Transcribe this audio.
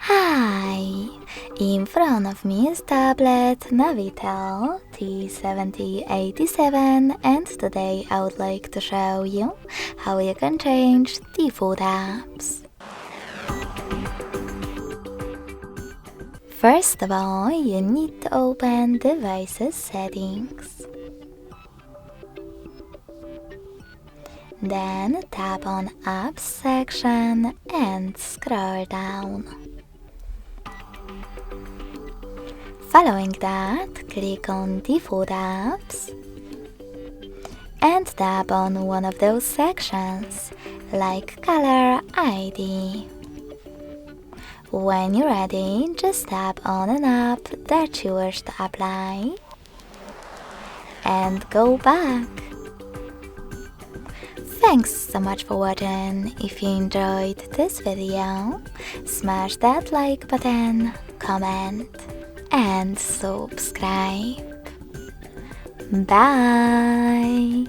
Hi! In front of me is tablet NAVITEL T787 and today I would like to show you how you can change default apps. First of all, you need to open Devices Settings. Then tap on Apps section and scroll down. Following that, click on Default Apps and tap on one of those sections, like Color ID. When you're ready, just tap on an app that you wish to apply and go back. Thanks so much for watching. If you enjoyed this video, smash that like button, comment and subscribe. Bye!